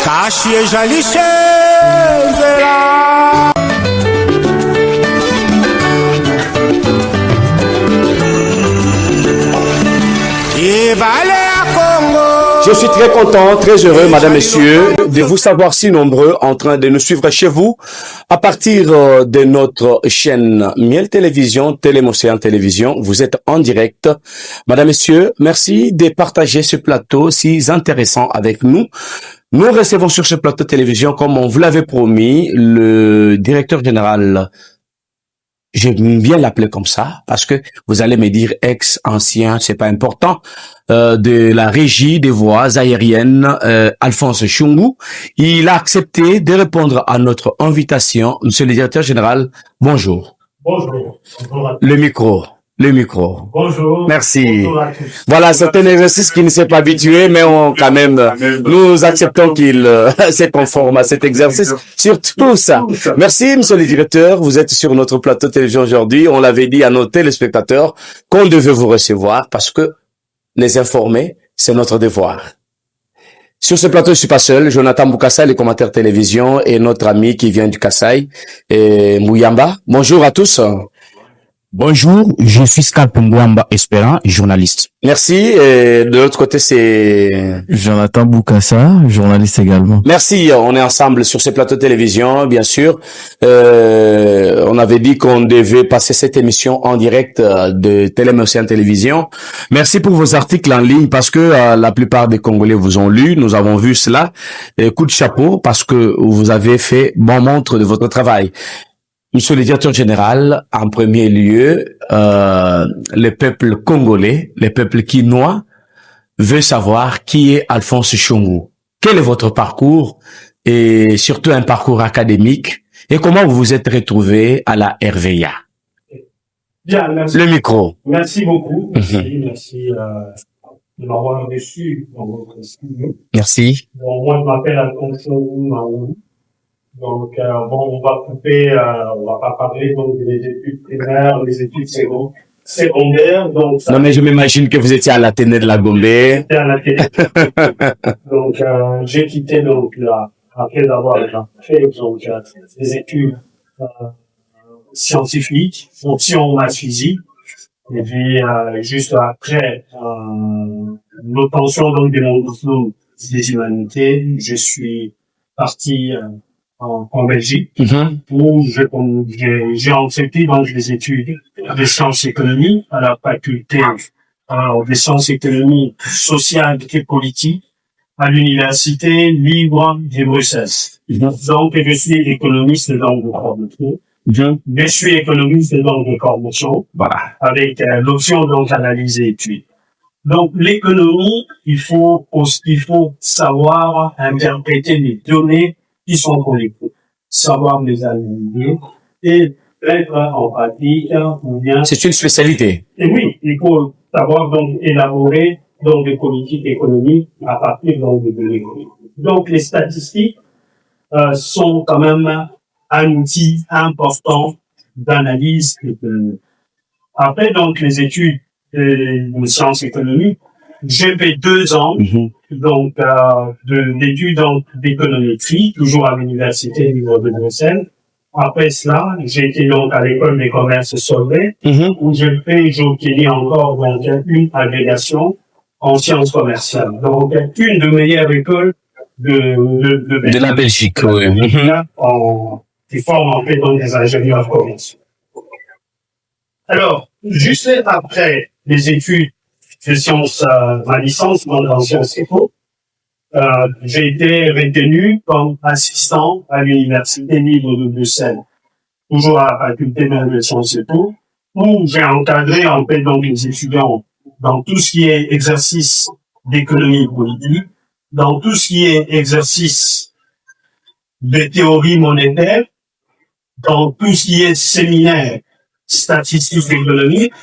Kashie jalishe nzela. Je suis très content, très heureux, madame, messieurs, de vous savoir si nombreux en train de nous suivre chez vous à partir de notre chaîne Miel Télévision, Télémocéan Télévision. Vous êtes en direct. Madame, messieurs, merci de partager ce plateau si intéressant avec nous. Nous recevons sur ce plateau de télévision, comme on vous l'avait promis, le directeur général. J'aime bien l'appeler comme ça parce que vous allez me dire ex-ancien, c'est pas important, de la régie des voies aériennes, Alphonse Chungu. Il a accepté de répondre à notre invitation. Monsieur le directeur général, bonjour. Bonjour. Bonjour. Le micro. Bonjour. Merci. Bonjour à tous. Voilà, c'est un exercice qui ne s'est pas habitué, mais quand même, nous acceptons qu'il se conforme à cet exercice. Surtout ça. Merci, monsieur le directeur. Vous êtes sur notre plateau de télévision aujourd'hui. On l'avait dit à nos téléspectateurs qu'on devait vous recevoir parce que les informer, c'est notre devoir. Sur ce plateau, je suis pas seul. Jonathan Boukassa, les commentaires télévision, et notre ami qui vient du Kasaï, et Mouyamba. Bonjour à tous. Bonjour, je suis Scalp Ngwamba Espérant, journaliste. Merci. Et de l'autre côté, c'est Jonathan Boukassa, journaliste également. Merci. On est ensemble sur ces plateaux de télévision, bien sûr. On avait dit qu'on devait passer cette émission en direct de Télémocéan Télévision. Merci pour vos articles en ligne parce que la plupart des Congolais vous ont lu. Nous avons vu cela. Coup de chapeau parce que vous avez fait bon montre de votre travail. Monsieur le directeur général, en premier lieu, le peuple congolais, le peuple quinois, veut savoir qui est Alphonse Chungu. Quel est votre parcours et surtout un parcours académique et comment vous vous êtes retrouvé à la RVA? Bien, merci. Le micro. Merci beaucoup. Merci de m'avoir reçu dans votre studio. Merci. Bon, moi, je m'appelle Alphonse Chungu. Donc, bon, on va couper, on va pas parler donc des études primaires, des études secondaires. Donc, ça, non, mais je m'imagine que vous étiez à l'Athénée de la Gombe. j'étais à la télé. Donc, j'ai quitté donc là, après avoir fait donc des études scientifiques, option maths physique. Et puis, juste après l'obtention donc de mon diplôme des humanités, je suis parti en Belgique, où j'ai accepté donc les études de sciences économiques à la faculté des sciences économiques sociales et politiques à l'université libre de Bruxelles. Donc, je suis économiste dans le formation. Je suis économiste dans le formation. Voilà. Avec l'option donc analyse et études. Donc, l'économie, il faut savoir interpréter les données qui sont collectées, savoir les analyser et être en pratique ou bien. C'est une spécialité. Et oui, il faut savoir donc élaborer donc des politiques économiques à partir donc de données. Donc, les statistiques sont quand même un outil important d'analyse économique. Après donc les études de sciences économiques, j'ai fait 2 ans donc d'études d'économétrie, toujours à l'université libre de Bruxelles. Après cela, j'ai été donc à l'école des commerces Solvay, où j'ai obtenu encore donc une agrégation en sciences commerciales. Donc une de meilleures écoles de la Belgique, oui. Qui forment en fait donc des ingénieurs commerciaux. Alors, juste après les études de sciences, ma licence en sciences éco, j'ai été retenu comme assistant à l'université libre de Bruxelles, toujours à la faculté de sciences éco, où j'ai encadré en fait donc les étudiants dans tout ce qui est exercice d'économie politique, dans tout ce qui est exercice de théorie monétaire, dans tout ce qui est séminaire statistiques économiques.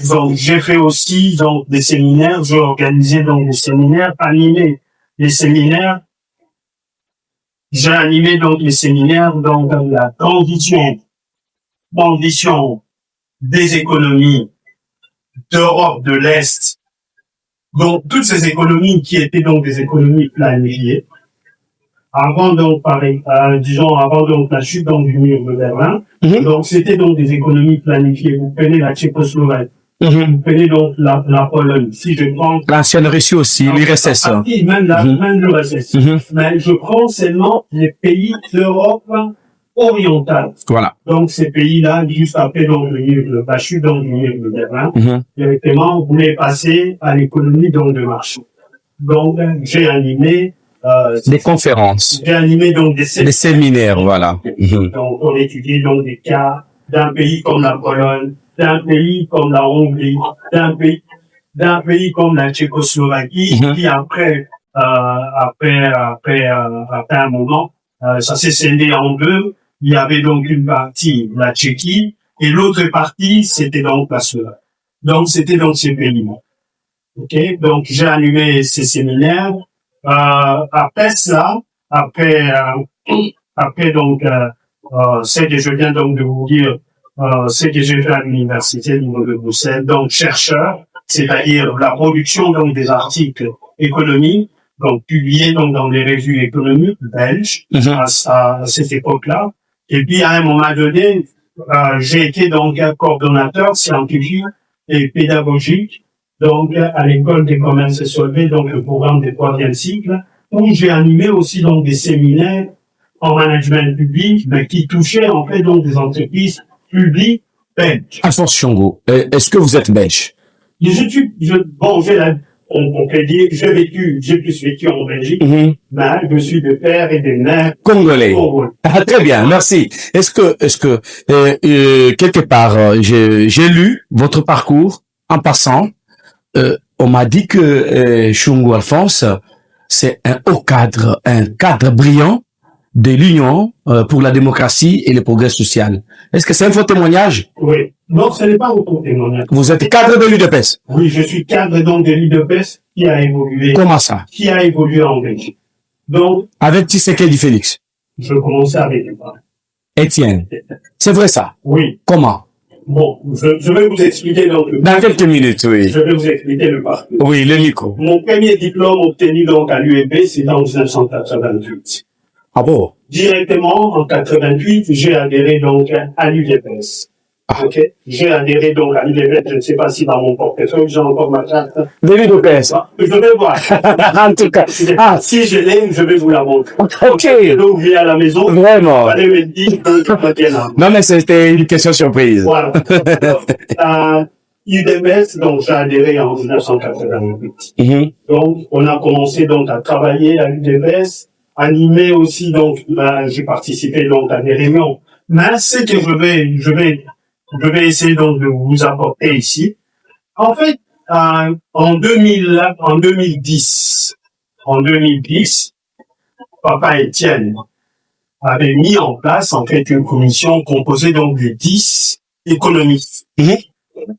Donc, j'ai fait aussi, donc, des séminaires, j'ai organisé, donc, des séminaires, animé les séminaires. J'ai animé, donc, les séminaires, donc, la transition des économies d'Europe de l'Est. Donc, toutes ces économies qui étaient, donc, des économies planifiées. avant donc, avant donc la chute donc du mur de Berlin. Donc, c'était donc des économies planifiées. Vous prenez la Tchécoslovaquie. Vous prenez donc la Pologne. Si je prends L'ancienne Russie aussi, l'URSS. même l'URSS. Mais je prends seulement les pays d'Europe orientale. Voilà. Donc, ces pays-là, juste après donc la chute donc du mur de Berlin, directement, voulaient passer à l'économie donc de marché. Donc, j'ai animé des conférences. J'ai animé donc des séminaires, voilà. Donc, on étudie donc des cas d'un pays comme la Pologne, d'un pays comme la Hongrie, d'un pays comme la Tchécoslovaquie, qui après un moment, ça s'est scindé en deux. Il y avait donc une partie, la Tchéquie, et l'autre partie, c'était donc la Slovaquie. Donc, c'était donc ces pays-là. OK? Donc, j'ai animé ces séminaires. Après cela, après donc, ce que je viens donc de vous dire, ce que j'ai fait à l'université de Bruxelles, donc chercheur, c'est-à-dire la production donc des articles économiques, donc publiés donc dans les revues économiques belges à cette époque-là. Et puis à un moment donné, j'ai été donc coordonnateur scientifique et pédagogique donc à l'école des commerces solvés, donc le programme des 3e cycle, où j'ai animé aussi donc des séminaires en management public, mais qui touchaient en fait donc des entreprises publiques belges. Alphonse Chongo, est-ce que vous êtes belge? On peut dire que j'ai plus vécu en Belgique, mais je suis de père et de mère congolais. Ah, très bien, merci. Est-ce que quelque part, j'ai lu votre parcours en passant. On m'a dit que Chongo Alphonse, c'est un cadre brillant de l'Union pour la démocratie et le progrès social. Est-ce que c'est un faux témoignage? Oui. Non, ce n'est pas un faux témoignage. Vous êtes cadre de l'UDPS? Oui, je suis cadre donc de l'UDPS qui a évolué. Comment ça? Qui a évolué en Belgique. Donc, avec Tshisekedi Félix? Je commençais avec Étienne. C'est vrai ça? Oui. Comment? Bon, je vais vous expliquer donc. Dans quelques minutes, oui. Je vais vous expliquer le parcours. Oui, le micro. Mon premier diplôme obtenu donc à l'UEB, c'est en 1988. Ah bon? Directement, en 88, j'ai adhéré donc à l'UDPS. Ok? J'ai adhéré donc à l'UDPS. Je ne sais pas si dans mon portefeuille, j'ai encore ma carte. De l'UDPS. Je vais voir. En tout cas. Ah. Si je l'ai, je vais vous la montrer. Ok. Je vais ouvrir à la maison. Vraiment. Allez me dire que non, mais c'était une question surprise. Voilà. UDPS, donc j'ai adhéré en 1988. Donc, on a commencé donc à travailler à l'UDPS. Animé aussi, donc, j'ai participé donc à des réunions. Mais ce que je vais essayer donc de vous apporter ici. En fait, en 2010, Papa Étienne avait mis en place, en fait, une commission composée donc de 10 économistes.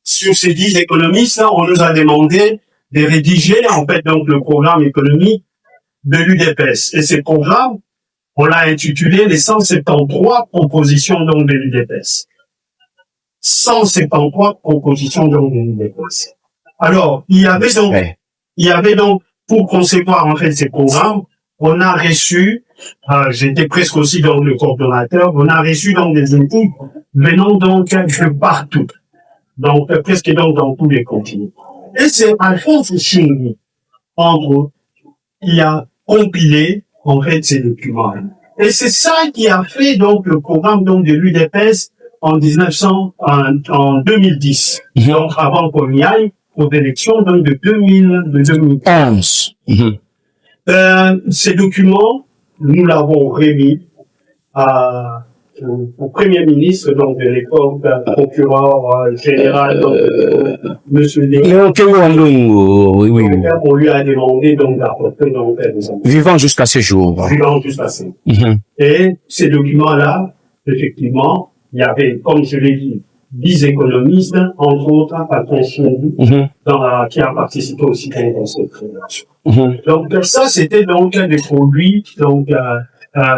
Sur ces 10 économistes, on nous a demandé de rédiger, en fait, donc, le programme économique de l'UDPS. Et ce programme, on l'a intitulé les 173 propositions donc de l'UDPS. 173 propositions donc de l'UDPS. Alors, il y avait donc, pour concevoir en fait ces programmes, on a reçu, j'étais presque aussi donc le coordonnateur, on a reçu donc des inputs venant donc de partout. Donc, presque donc dans tous les continents. Et c'est Alphonse Chongo, en gros, qui a compilé, en fait, ces documents. Et c'est ça qui a fait, donc, le programme, donc, de l'UDPS en 2010. Donc, avant qu'on y aille aux élections, donc, de 2011. Ces documents, nous l'avons remis au Premier ministre, donc, de l'époque, procureur général, donc, Monsieur Léon. Oui. On lui a demandé, donc, d'apporter, donc, des informations. Vivant jusqu'à ce jour. Et ces documents-là, effectivement, il y avait, comme je l'ai dit, 10 économistes, entre autres, Alphonse Chongo, qui a participé aussi dans cette création. Donc, ça, c'était donc des produits, donc,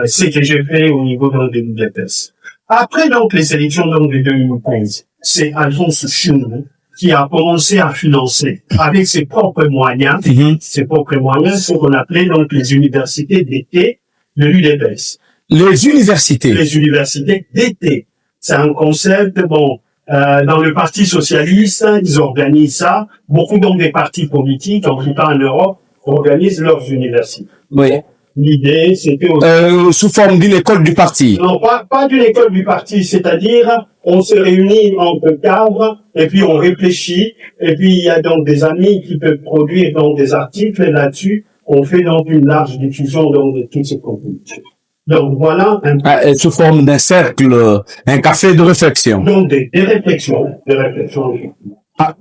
ce que j'ai fait au niveau de l'UDPS. Après, donc, les élections donc, de 2015, c'est Alphonse Chongo qui a commencé à financer avec ses propres moyens, ce qu'on appelait donc les universités d'été, de l'UDPS. Les universités. Les universités d'été. C'est un concept, bon, dans le Parti socialiste, ils organisent ça. Beaucoup donc des partis politiques, en tout cas en Europe, organisent leurs universités. Oui. L'idée, c'était Sous forme d'une école du parti. non, pas d'une école du parti, c'est-à-dire, on se réunit entre cadres, et puis on réfléchit, et puis il y a donc des amis qui peuvent produire donc des articles là-dessus. On fait donc une large diffusion donc de toutes ces propositions. Donc voilà Sous forme d'un cercle, un café de réflexion. donc des réflexions, Ah,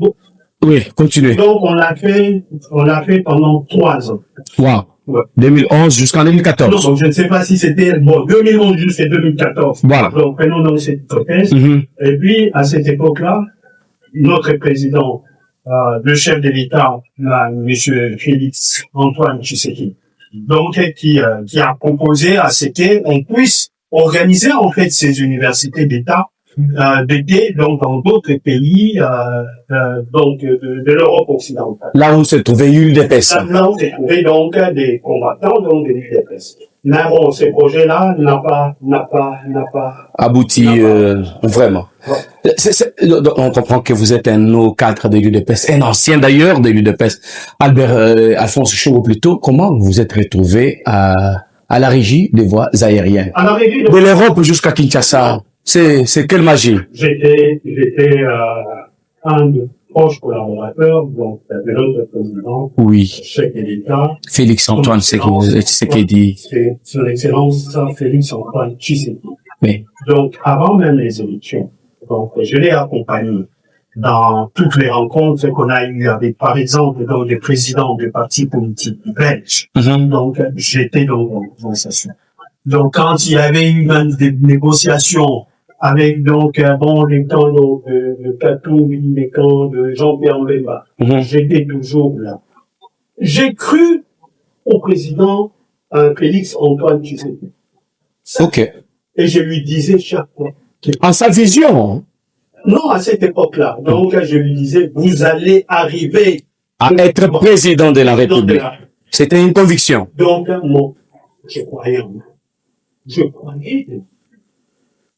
oui, continuez. Donc on l'a fait pendant 3 ans. Wow. Ouais. 2011 jusqu'en 2014. Donc je ne sais pas si c'était 2011 jusqu'à 2014. Voilà. Donc prenons donc cette hypothèse. Mhm. Et puis à cette époque-là, notre président, le chef de l'État, Monsieur Félix Antoine Tshisekedi, donc qui a proposé à ce qu'on puisse organiser en fait ces universités d'État d'été donc dans d'autres pays donc de l'Europe occidentale. Là où se trouvait l'UDPS. Là, on s'est trouvé donc des combattants donc de l'UDPS. Mais bon, ce projet-là n'a pas Abouti, vraiment. On comprend que vous êtes un haut cadre de l'UDPS, un ancien d'ailleurs de l'UDPS. Albert Alphonse Chougo plutôt, comment vous vous êtes retrouvé à la régie des voies aériennes? À la régie De l'Europe jusqu'à Kinshasa. C'est quelle magie? J'étais un des proches collaborateurs donc de notre président, Oui. chef de l'État, Félix Antoine Tshisekedi. c'est son excellence Félix Antoine Tshisekedi. Oui. Donc avant même les élections, donc je l'ai accompagné dans toutes les rencontres qu'on a eues avec, par exemple, donc les présidents des partis politiques belges. Mhm. Donc j'étais dans ça. Donc quand il y avait eu même des négociations avec donc les camps de Katou, les camps de Jean-Pierre Mbemba, Mhm. j'étais toujours là. J'ai cru au président Félix Antoine Tshisekedi. Ok. Et je lui disais chaque fois. En sa vision, Non, à cette époque-là. Donc je lui disais, vous allez arriver à être président de la République. Donc, C'était une conviction. Donc, moi, je croyais en moi. Je croyais.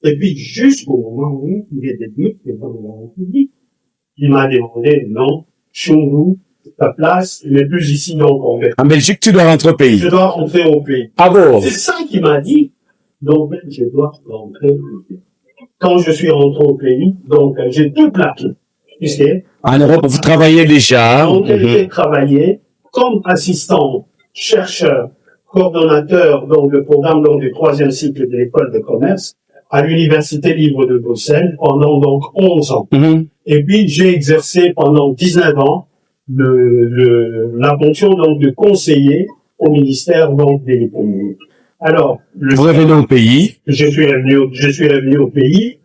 Et puis, jusqu'au moment où il est devenu président de la République, il m'a demandé, non, Chungou, ta place n'est plus ici, donc on va. En Belgique, tu dois rentrer au pays. Je dois rentrer au pays. Ah bon? C'est ça qu'il m'a dit. Donc, je dois rentrer au pays. Quand je suis rentré au pays, donc, j'ai tout plaqué. Puisque, En Europe, vous travaillez déjà. donc, j'ai travaillé comme assistant, chercheur, coordonnateur, donc, le programme, donc, du 3e cycle de l'école de commerce à l'Université libre de Bruxelles pendant, donc, 11 ans. Mhm. Et puis, j'ai exercé pendant 19 ans la fonction, donc, de conseiller au ministère, donc, de l'économie. Alors, Vous revenez au pays. je suis revenu au pays,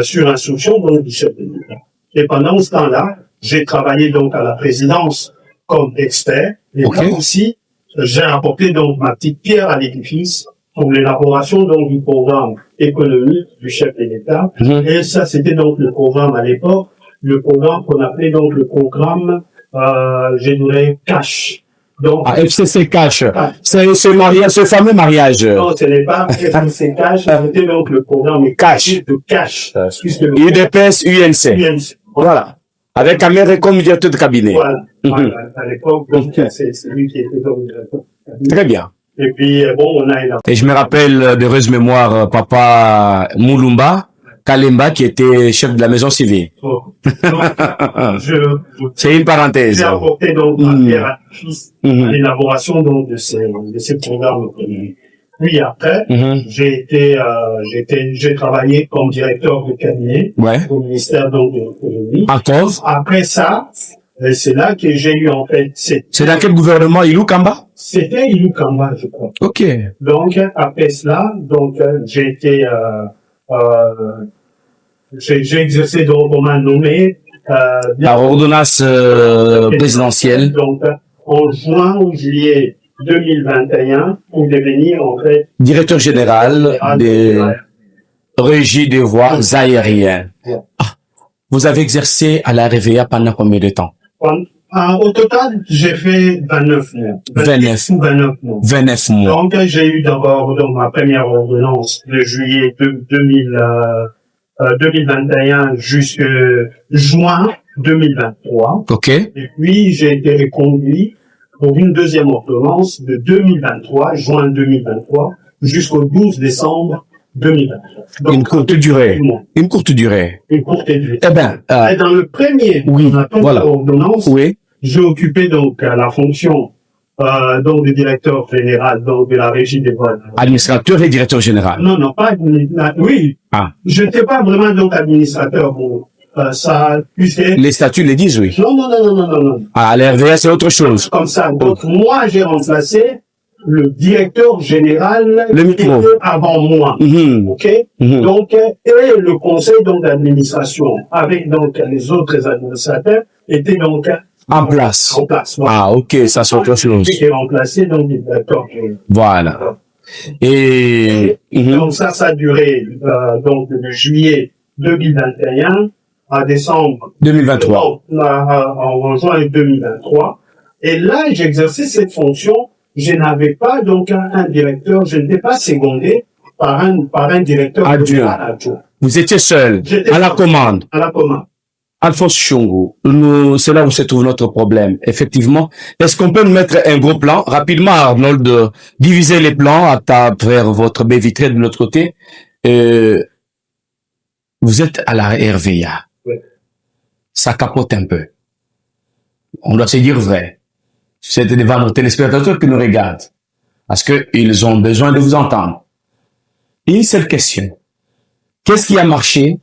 sur instruction, donc, du chef de l'État. Et pendant ce temps-là, j'ai travaillé donc à la présidence comme expert. Et Ok. là aussi, j'ai apporté donc ma petite pierre à l'édifice pour l'élaboration donc du programme économique du chef de l'État. Mhm. Et ça, c'était donc le programme à l'époque, le programme qu'on appelait donc le programme, je dirais, cash. Donc, Ah, FCC Cash. C'est ce mariage, ce fameux mariage. non, ce n'est pas FCC Cash, c'était donc le programme Cash. de cash. Puisque le UDPS, UNC. UNC. Voilà. Avec Amère comme directeur de cabinet. Voilà. Mhm. Voilà. À l'époque, donc, c'est lui qui était donc directeur. Très bien. Et puis, bon, on a élaboré. Et je me rappelle d'heureuse mémoire, papa Moulumba Kalemba, qui était chef de la maison civile. Donc, C'est une parenthèse. j'ai apporté donc ma pierre à l'édifice à Mhm. l'élaboration donc de ces programmes économiques. Puis après, Mhm. j'ai travaillé comme directeur de cabinet Ouais. au ministère donc de l'économie. Encore. Après ça, c'est là que j'ai eu en fait C'est dans quel gouvernement? Ilou Kamba? c'était Ilou Kamba, je crois. Ok. Donc après cela, donc j'ai été j'ai exercé donc on m'a nommé Par ordonnance présidentielle. donc en juin ou juillet 2021 pour devenir en fait Directeur général des régies des voies aériennes. Ah. Vous avez exercé à la RVA pendant combien de temps? Au total, j'ai fait 29 mois. 29 mois. 29 mois. Donc, j'ai eu d'abord donc, ma première ordonnance de juillet 2021 jusqu'à juin 2023. OK. Et puis, j'ai été reconduit pour une deuxième ordonnance de 2023, juin 2023, jusqu'au 12 décembre 2023. Donc, Une courte durée. Une courte durée. Eh ben, Et dans le premier, oui, voilà. ordonnance, Oui. j'ai occupé donc la fonction donc de directeur général donc de la régie des voies. Administrateur et directeur général. Non, pas oui. Ah. Je n'étais pas vraiment donc administrateur. Bon, ça, puisque Les statuts les disent, oui. non. Ah, l'RVA, c'est autre chose. Comme ça. Donc moi, j'ai remplacé le directeur général Le qui micro. était avant moi. Ok. Donc et le conseil donc d'administration avec donc les autres administrateurs était donc En place. en place. Voilà. Ah, ok, ça c'est autre chose. Qui est remplacé donc du directeur général. Voilà. Et Donc ça a duré donc de juillet 2021 à décembre 2023. en juin 2023. Et là, j'exerçais cette fonction. Je n'avais pas donc un directeur, je n'étais pas secondé par un directeur Adjoint. Vous étiez seul, J'étais à la seul. commande. À la commande. Alphonse Chongo, c'est là où se trouve notre problème. Effectivement, est-ce qu'on peut mettre un gros plan rapidement, Arnold, de diviser les plans à travers votre baie vitrée de l'autre côté. Vous êtes à la RVA. Oui. Ça capote un peu. On doit se dire vrai. C'est devant nos téléspectateurs qui nous regardent. Parce que ils ont besoin de vous entendre. Une seule question. Qu'est-ce qui a marché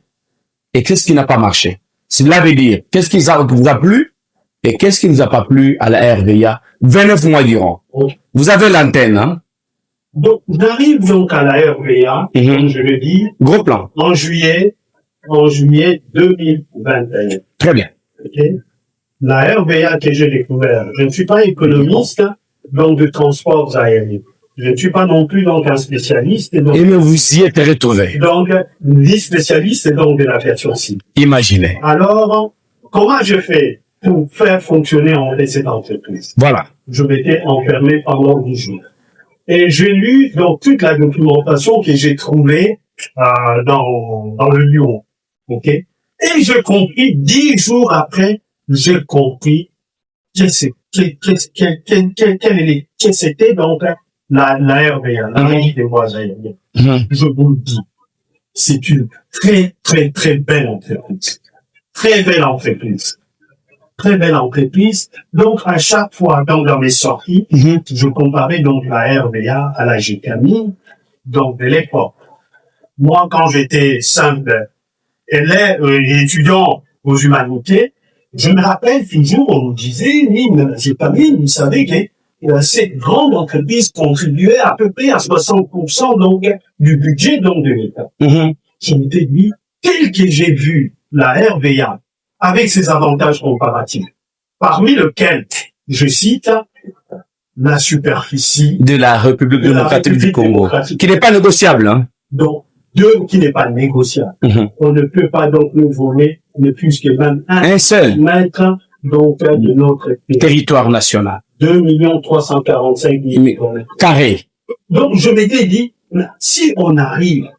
et qu'est-ce qui n'a pas marché? Cela veut dire, qu'est-ce qui vous a plu et qu'est-ce qui ne vous a pas plu à la RVA 29 mois durant. Oui. Vous avez l'antenne, hein? Donc, j'arrive donc à la RVA, comme je le dis, Gros plan. en juillet 2021. Très bien. Ok. La RVA que j'ai découvert, je ne suis pas économiste donc de transports aériens. Je ne suis pas non plus donc un spécialiste donc, Et mais vous y êtes retrouvé. donc ni spécialiste donc de l'aviation civile. Imaginez. Alors, comment je fais pour faire fonctionner en fait cette entreprise? Voilà. Je m'étais enfermé pendant 10 jours. Et j'ai lu donc toute la documentation que j'ai trouvée dans le Lyon. Ok. Et j'ai compris 10 jours après, j'ai compris que c'était donc la RVA, la Régie des voies aériennes. Je vous le dis, c'est une très belle entreprise. Très belle entreprise. Très belle entreprise. Donc, à chaque fois, donc, dans mes sorties, je comparais donc la RVA à la GCAMI, donc de l'époque. Moi, quand j'étais simple élève, étudiant aux humanités, je me rappelle toujours, on nous disait, oui, mais la GCAMI, vous savez que cette grande entreprise contribuait à peu près à 60% donc du budget donc de l'État. Je m'étais dit, tel que j'ai vu la RVA avec ses avantages comparatifs, parmi lesquels, je cite, la superficie De la République démocratique du Congo. Qui n'est pas négociable, hein? donc qui n'est pas négociable. On ne peut pas donc nous voler ne plus que même Un seul mètre donc de notre territoire national. 2 345 000 km. Carré. Donc, je m'étais dit, si on arrive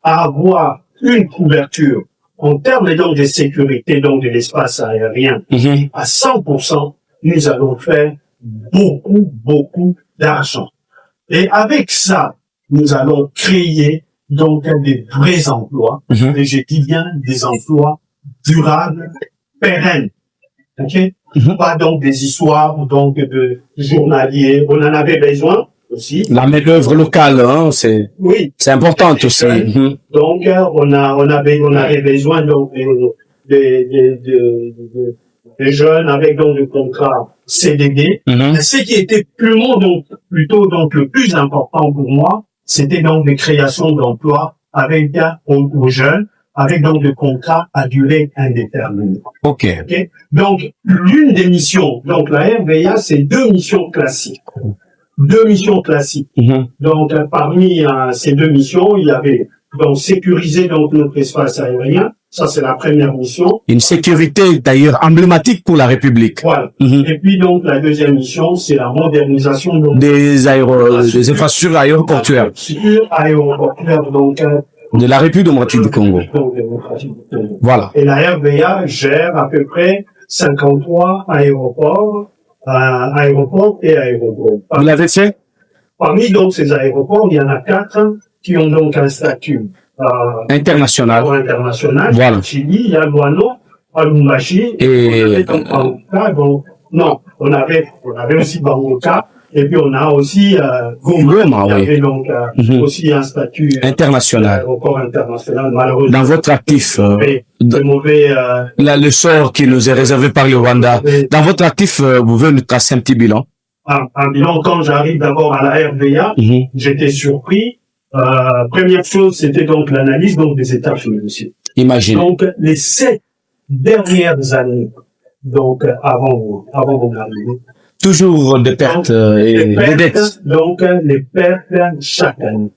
à avoir une couverture en termes donc de sécurité donc de l'espace aérien à 100%, nous allons faire beaucoup d'argent. Et avec ça, nous allons créer donc des vrais emplois. Et je dis bien des emplois durables, pérennes. Ok? Pas donc des histoires donc de journaliers. On en avait besoin aussi. La main-d'œuvre locale, hein, c'est important tout ça. Donc on avait besoin donc de jeunes avec donc des contrats CDD. Ce qui était plutôt le plus important pour moi, c'était donc des créations d'emplois avec aux jeunes, avec donc des contrats à durée indéterminée. Ok. Donc, l'une des missions, donc la RVA, c'est 2 missions classiques. 2 missions classiques. Donc, parmi ces 2 missions, il y avait donc sécuriser donc notre espace aérien Ça, c'est la première mission. Une sécurité d'ailleurs emblématique pour la République. Voilà. Et puis donc, la deuxième mission, c'est la modernisation donc, des infrastructures aéroportuaires donc, de la République démocratique du Congo. Voilà. Et la RVA gère à peu près 53 aéroports et aéroports. Vous l'avez fait? Parmi donc ces aéroports, il y en a 4 qui ont donc un statut international. Voilà. Chili, il y a Luano, à Lumbashi, et on avait aussi Bangoka, et puis on a aussi Goma, qui avait donc aussi un statut international. Aéroport international, malheureusement. Dans votre actif, le sort qui nous est réservé par le Rwanda. Dans votre actif, vous pouvez nous tracer un petit bilan? Un bilan, quand j'arrive d'abord à la RVA, j'étais surpris. Première chose, c'était donc l'analyse donc des états financiers. Imagine. Donc les 7 dernières années, donc avant mon arrivée. Toujours des pertes et des dettes. Donc les pertes chaque année.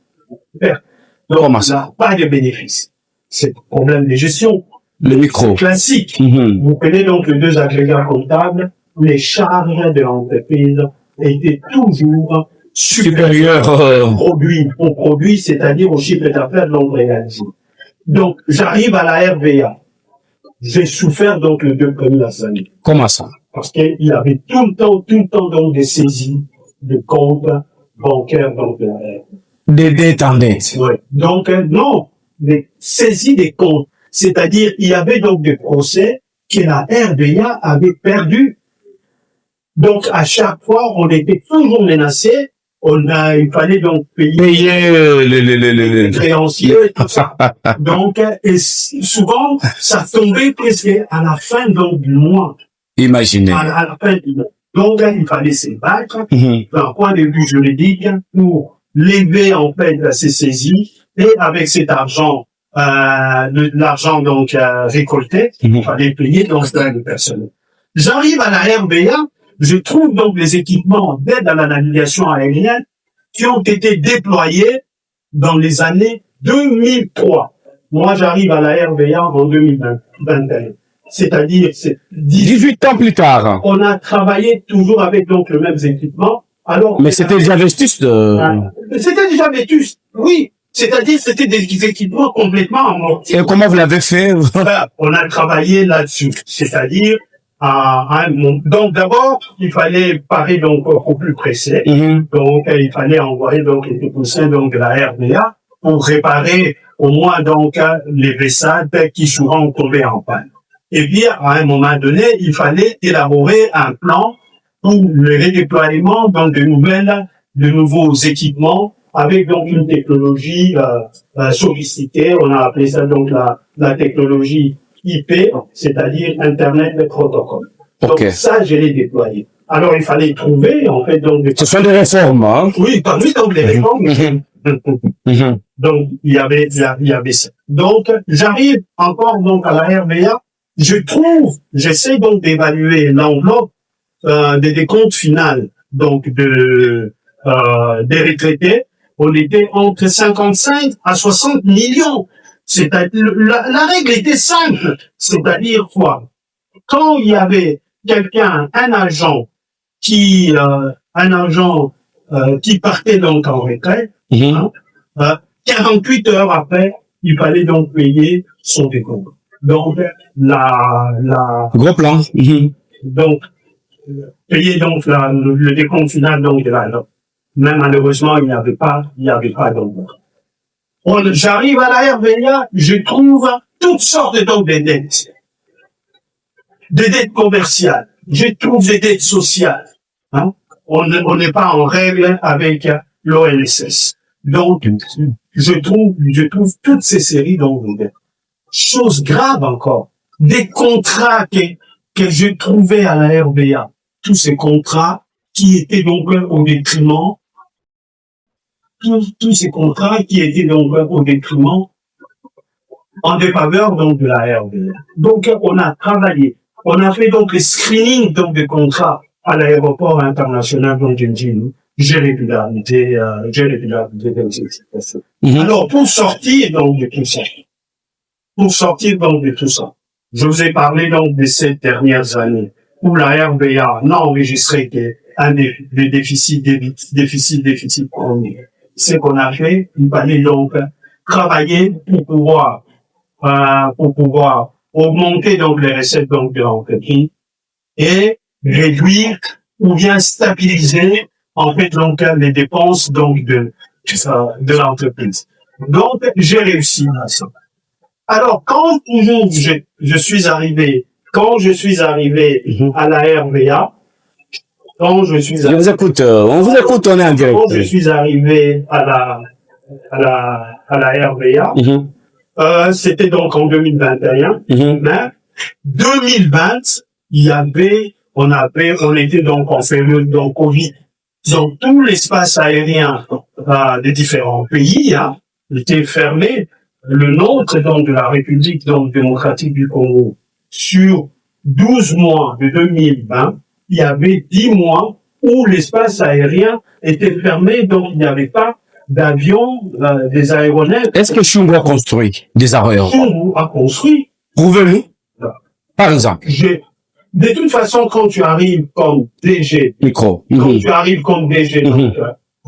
Donc comment ça? Pas de bénéfices. C'est le problème de gestion. Le micro. Classique. Vous prenez donc les 2 agrégats comptables, les charges de l'entreprise étaient toujours supérieur au produit, c'est-à-dire au chiffre d'affaires non réalisé. Donc, j'arrive à la RVA. J'ai souffert donc les 2 premières années. Comment ça? Parce qu'il y avait tout le temps donc des saisies de comptes bancaires donc de la RVA. Des dettes en dette. Oui. Donc, non, des saisies des comptes. C'est-à-dire, il y avait donc des procès que la RVA avait perdus. Donc, à chaque fois, on était toujours menacé. Il fallait donc payer les créanciers et tout ça. Donc, et souvent, ça tombait presque à la fin donc, du mois. Imaginez. À la fin du mois. Donc, il fallait se battre d'un point de vue juridique pour lever en fait ces saisies et avec cet argent, l'argent donc récolté, il fallait payer donc le personnel. J'arrive à la RVA. Je trouve donc les équipements d'aide à la navigation aérienne qui ont été déployés dans les années 2003. Moi, j'arrive à la RVA en 2021. C'est-à-dire, 18 ans plus tard. On a travaillé toujours avec donc le même équipement. Alors, mais c'était déjà vétustes C'était déjà vétustes, oui. C'est-à-dire, c'était des équipements complètement amortis. Et comment vous l'avez fait? On a travaillé là-dessus. C'est-à-dire, donc d'abord, il fallait parer donc au plus pressé. Donc il fallait envoyer donc les techniciens donc de la RVA pour réparer au moins donc les vessades qui souvent tombaient en panne. Et puis à un moment donné, il fallait élaborer un plan pour le redéploiement donc de nouveaux équipements avec donc une technologie sophistiquée. On a appelé ça donc la technologie IP, c'est-à-dire Internet de protocole. Donc ça, je l'ai déployé. Alors il fallait trouver en fait donc ce sont des réformes, hein? Oui, parmi donc les réformes. Donc il y avait ça. Donc j'arrive encore donc à la RVA. J'essaie donc d'évaluer l'enveloppe des décomptes finales donc des retraités. On était entre 55 à 60 millions. C'est-à-dire, la règle était simple. C'est-à-dire quoi? Quand il y avait quelqu'un, un agent qui partait donc en retraite, 48 heures après, il fallait donc payer son décompte. Donc, gros plan. Donc, payer donc le décompte final donc de la note. Mais malheureusement, il n'y avait pas donc. J'arrive à la RVA, je trouve toutes sortes donc de dettes. Des dettes commerciales. Je trouve des dettes sociales. Hein? On n'est pas en règle avec l'ONSS. Donc, je trouve toutes ces séries donc de dettes. Chose grave encore. Des contrats que je trouvais à la RVA. Tous ces contrats qui étaient donc au détriment tous ces contrats qui étaient donc au détriment en défaveur donc de la RVA. Donc on a travaillé, on a fait donc les screenings donc des contrats à l'aéroport international donc de Njini. J'ai régularisé dans ces situations. Alors pour sortir donc de tout ça, pour sortir donc de tout ça. Je vous ai parlé donc de ces dernières années où la RVA n'a enregistré qu'un des déficits chroniques. Ce qu'on a fait, il fallait donc travailler pour pouvoir augmenter donc les recettes donc de l'entreprise et réduire ou bien stabiliser en fait donc les dépenses donc de l'entreprise. Donc j'ai réussi à ça. Alors quand je suis arrivé à la RVA, Je vous écoute, on vous écoute, on est en direct. quand je suis arrivé à la RVA, c'était donc en 2021, mais 2020, on était donc en période donc Covid. Donc tout l'espace aérien des différents pays était fermé. Le nôtre donc de la République donc démocratique du Congo, sur 12 mois de 2020, il y avait 10 mois où l'espace aérien était fermé, donc il n'y avait pas d'avions, des aéronefs. Est-ce que Chungu a construit des aéroports? Chungu a construit. Prouvez-nous. Par exemple. De toute façon, quand tu arrives comme DG, quand tu arrives comme DG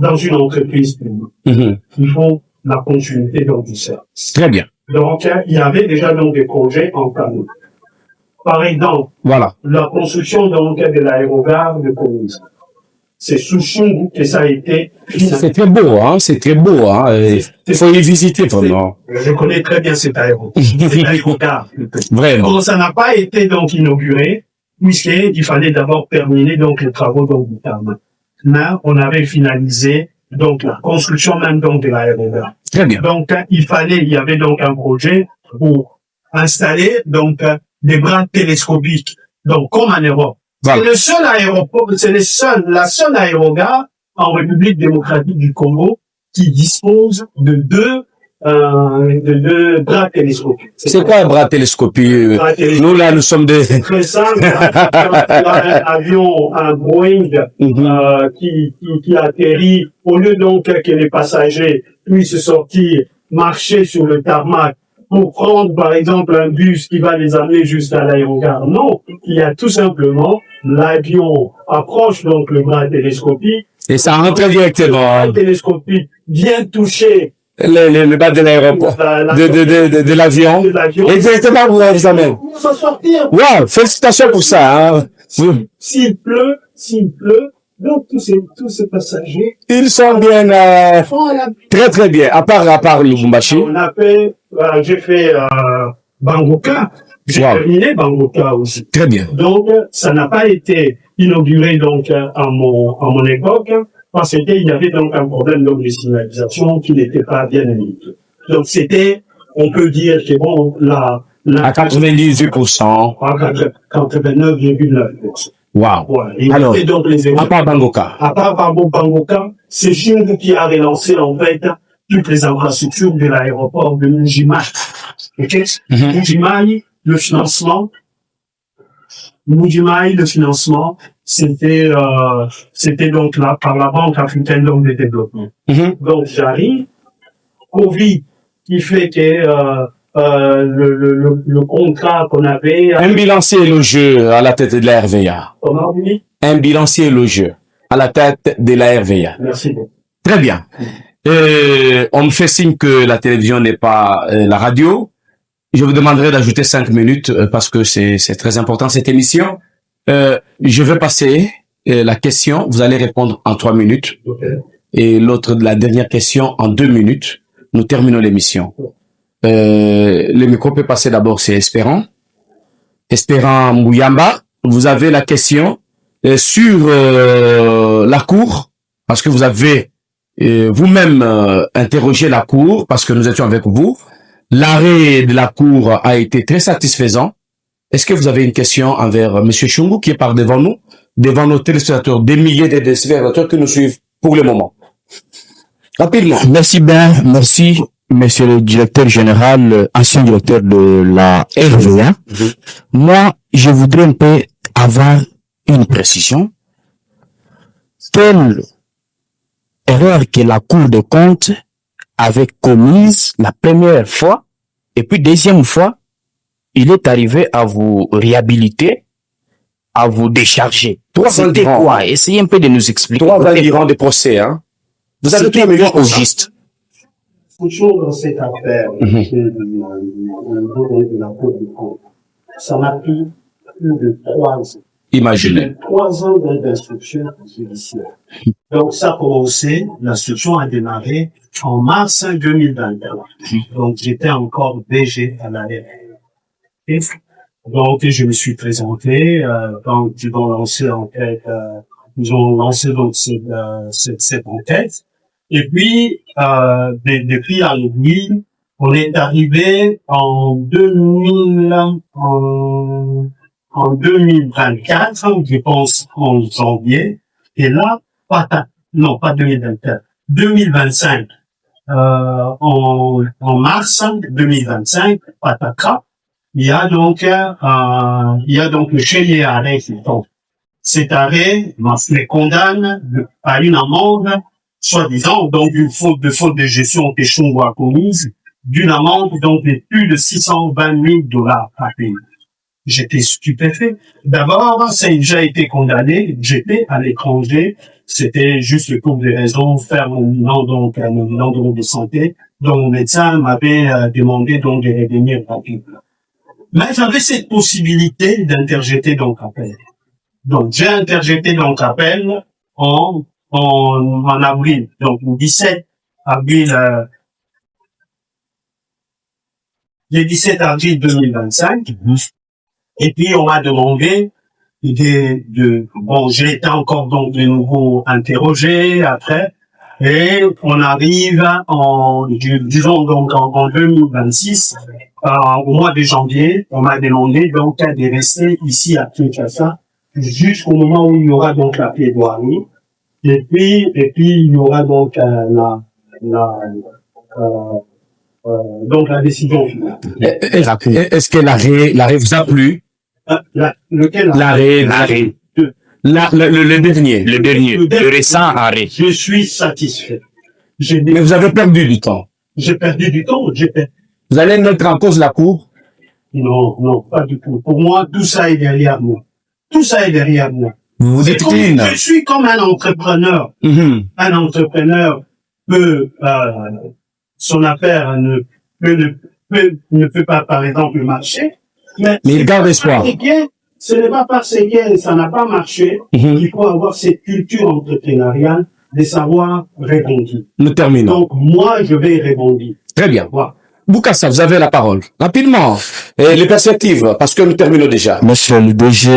dans une entreprise, il faut la continuité donc du service. Très bien. Donc, il y avait déjà donc des projets en plan. Par exemple, voilà, la construction donc de l'aérogare de Comise. C'est sous Chungu que ça a été. C'est très beau, hein. C'est très beau, hein. Il faut y visiter vraiment. Je connais très bien cet aérogare. Vraiment. Donc, ça n'a pas été donc inauguré, puisqu'il fallait d'abord terminer donc les travaux donc du tarmac. Là, on avait finalisé donc la construction même donc de l'aérogare. Très bien. Donc, il y avait donc un projet pour installer donc des bras télescopiques. Donc, comme en Europe. Voilà. C'est le seul aéroport, la seule aérogare en République démocratique du Congo qui dispose de deux bras télescopiques. C'est quoi un bras télescopique? Nous, là, nous sommes des... C'est très simple. Il y a un avion, un Boeing, qui atterrit, au lieu donc que les passagers puissent sortir, marcher sur le tarmac, pour prendre, par exemple, un bus qui va les amener jusqu'à l'aérogare. Non, il y a tout simplement l'avion approche donc le bras télescopique. Et ça rentre directement. Le bras télescopique vient toucher le bas de l'aéroport, de l'avion. Et directement, vous amène. Wow, félicitations pour ça, hein. S'il pleut, donc tous ces passagers. Ils sont bien, très très bien. À part Lubumbashi. J'ai fait, Bangoka. J'ai terminé Bangoka aussi. Très bien. Donc, ça n'a pas été inauguré, donc, à mon époque, parce qu'il y avait donc un problème donc de signalisation qui n'était pas bien limité. Donc, on peut dire que bon, à 98%. À 89,9%. Wow. Ouais. Alors, donc à part Bangoka. À part Bangoka, c'est Chungu qui a relancé, en fait, toutes les infrastructures de l'aéroport de Mujimai. Okay? Mujimai, le financement, c'était donc là, par la Banque africaine de développement. Donc, j'arrive, Covid, qui fait que, le contrat qu'on avait... Un bilancier élogieux à la tête de la RVA. Comment vous dites? Un bilancier élogieux à la tête de la RVA. Merci beaucoup. Très bien. On me fait signe que la télévision n'est pas la radio. Je vous demanderai d'ajouter 5 minutes parce que c'est très important cette émission. Je vais passer la question. Vous allez répondre en 3 minutes. Okay. Et la dernière question en 2 minutes. Nous terminons l'émission. Le micro peut passer d'abord, c'est Espérant. Espérant Mouyamba, vous avez la question sur la Cour, parce que vous avez vous-même interrogé la Cour, parce que nous étions avec vous. L'arrêt de la Cour a été très satisfaisant. Est-ce que vous avez une question envers M. Chungu qui est par devant nous, devant nos téléspectateurs, des milliers de téléspectateurs qui nous suivent pour le moment? Rapidement. Merci bien, merci. Monsieur le directeur général, ancien directeur de la RVA, moi, je voudrais un peu avoir une précision. Quelle erreur que la Cour des comptes avait commise la première fois Et puis, deuxième fois, il est arrivé à vous réhabiliter, à vous décharger. C'était quoi? Essayez un peu de nous expliquer. 3 ans durant des procès, hein. Vous avez tout aimé au juste. Toujours dans cette affaire, au niveau de la Cour des comptes, ça m'a pris plus de 3 ans. Imaginez. 3 ans d'instruction judiciaire. Donc, ça a commencé, l'instruction a démarré en mars 2021. Donc, j'étais encore DG à la RRF. Donc, je me suis présenté, donc, ils ont lancé enquête, donc cette enquête. Et puis, depuis à l'oubli, on est arrivé en 2024, je pense, en janvier. Et là, pas 2024, 2025, en mars 2025, patata, il y a donc le chénier arrêt qui tombe. Cet arrêt les condamne à une amende, soi-disant, donc une faute de gestion péchongois commise, d'une amende donc de plus de $620,000 à payer. J'étais stupéfait. D'abord, ça a déjà été condamné. J'étais à l'étranger. C'était juste pour des raisons, faire mon bilan de santé. Donc, mon médecin m'avait demandé donc de revenir rapidement. Mais j'avais cette possibilité d'interjeter donc appel. Donc, j'ai interjeté donc appel en avril. Donc, le 17 avril 2025. Et puis, on m'a demandé bon, j'ai été encore donc de nouveau interrogé après, et on arrive disons donc en 2026, au mois de janvier, on m'a demandé donc de rester ici à Kinshasa jusqu'au moment où il y aura donc la plaidoirie, et puis il y aura donc donc la décision finale. Est-ce que l'arrêt vous a plu? Lequel? L'arrêt. Le dernier. Le récent arrêt. Je suis satisfait. Mais vous avez perdu du temps. J'ai perdu du temps. Vous allez mettre en cause la cour? Non, pas du tout. Pour moi, tout ça est derrière moi. Vous dites clean. Je suis comme un entrepreneur. Un entrepreneur peut, son affaire ne peut pas, par exemple, marcher. Mais il garde espoir. Ce n'est pas parce que ça n'a pas marché qu'il faut avoir cette culture entrepreneuriale de savoir rebondir. Nous terminons. Donc, moi, je vais rebondir. Très bien. Voilà. Boukassa, vous avez la parole. Rapidement. Et les perspectives, parce que nous terminons déjà. Monsieur le DG,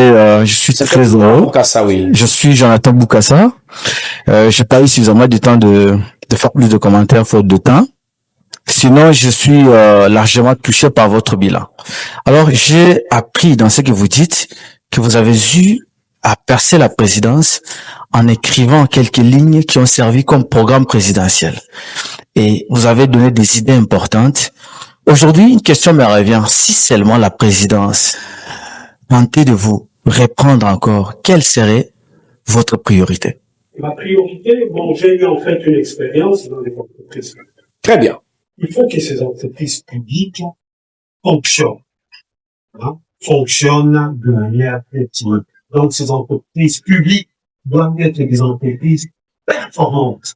je suis très heureux. Boukassa, oui. Je suis Jonathan Boukassa. J'ai pas eu suffisamment de temps de faire plus de commentaires faute de temps. Sinon, je suis largement touché par votre bilan. Alors, j'ai appris dans ce que vous dites que vous avez eu à percer la présidence en écrivant quelques lignes qui ont servi comme programme présidentiel. Et vous avez donné des idées importantes. Aujourd'hui, une question me revient. Si seulement la présidence tentait de vous reprendre encore, quelle serait votre priorité? Ma priorité, bon, j'ai eu en fait une expérience dans les entreprises. Très bien. Il faut que ces entreprises publiques fonctionnent. Fonctionnent de manière effective. Donc, ces entreprises publiques doivent être des entreprises performantes.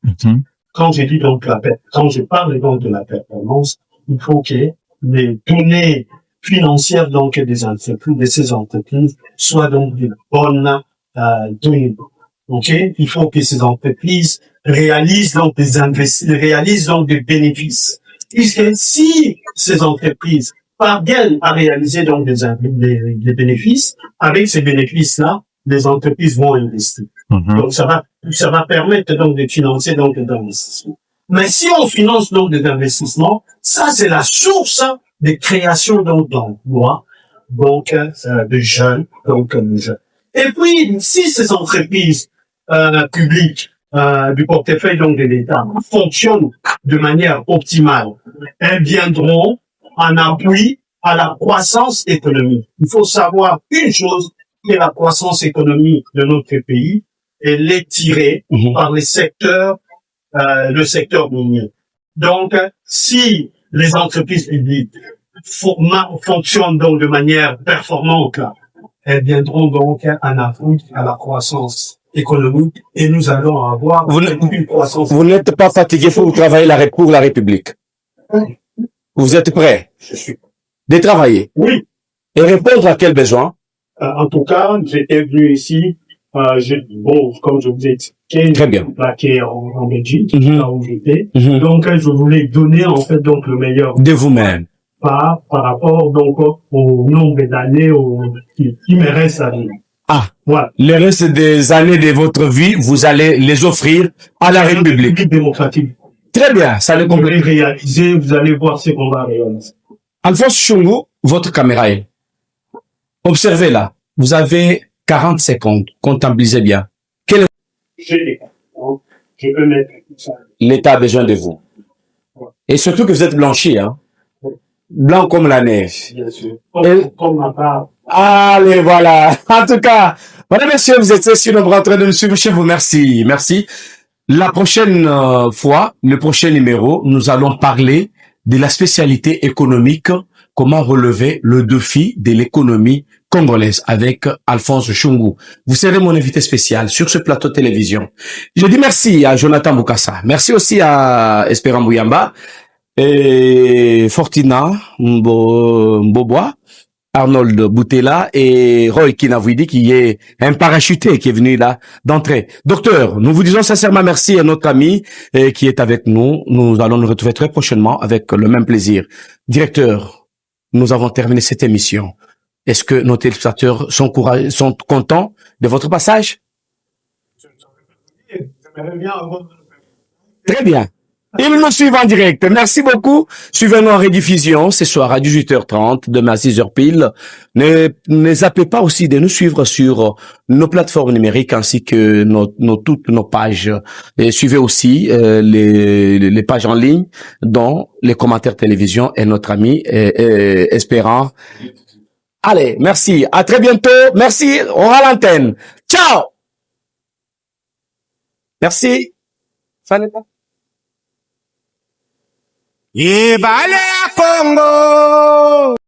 Quand je dis donc quand je parle donc de la performance, il faut que les données financières donc des entreprises, de ces entreprises, soient donc de bonnes données. Ok? Il faut que ces entreprises réalisent donc des bénéfices. Puisque si ces entreprises parviennent à réaliser donc des bénéfices, avec ces bénéfices-là, les entreprises vont investir. Donc ça va permettre donc de financer donc des investissements. Mais si on finance donc des investissements, ça c'est la source de création donc d'emplois, donc de jeunes, Et puis si ces entreprises publiques du portefeuille donc de l'État fonctionnent de manière optimale, elles viendront en appui à la croissance économique. Il faut savoir une chose, que la croissance économique de notre pays, elle est tirée par le secteur minier. Donc, si les entreprises publiques fonctionnent donc de manière performante, elles viendront donc en Afrique à la croissance économique et nous allons avoir une croissance. Vous n'êtes pas fatigué pour travailler pour la République. Vous êtes prêt de travailler Oui. et répondre à quel besoin? En tout cas, j'étais venu ici, comme je vous ai expliqué, Très bien. Plaqué en Belgique, Mhm. là où j'étais. Mhm. Donc, je voulais donner en fait donc le meilleur De vous-même. par rapport donc au nombre d'années qui me reste à vivre. Ah, Voilà. le reste des années de votre vie, vous allez les offrir à la République. République démocratique. Très bien, ça le Vous complète. allez réaliser, vous allez voir ce qu'on va réaliser. Alphonse Chungu, votre caméra est. Observez là. Vous avez 40 secondes. Comptabilisez bien. J'ai les cartes. Donc, je peux mettre tout ça. L'État a besoin de vous. Et surtout que vous êtes blanchi, hein. Blanc comme la neige. Bien sûr. Et- Comme ma part. Allez, voilà. En tout cas, voilà, messieurs, vous êtes si nombreux en train de me suivre chez vous. Merci. Merci. La prochaine fois, le prochain numéro, nous allons parler de la spécialité économique, comment relever le défi de l'économie congolaise avec Alphonse Chungu. Vous serez mon invité spécial sur ce plateau de télévision. Je dis merci à Jonathan Bukassa. Merci aussi à Espérant Bouyamba et Fortina Mboboa, Arnold Boutella et Roy Kinavouidi qui est un parachuté qui est venu là d'entrée. Docteur, nous vous disons sincèrement merci à notre ami qui est avec nous. Nous allons nous retrouver très prochainement avec le même plaisir. Directeur, nous avons terminé cette émission. Est-ce que nos téléspectateurs sont contents de votre passage? J'aimerais bien avoir... Très bien. Ils nous suivent en direct. Merci beaucoup. Suivez-nous en rediffusion ce soir à 18h30, demain à 6h pile. Ne zappez pas aussi de nous suivre sur nos plateformes numériques ainsi que toutes nos pages. Et suivez aussi les pages en ligne, dont les commentaires télévision et notre ami Espérant. Allez, merci. À très bientôt. Merci. On aura l'antenne. Ciao. Merci. Ibale ya Congo.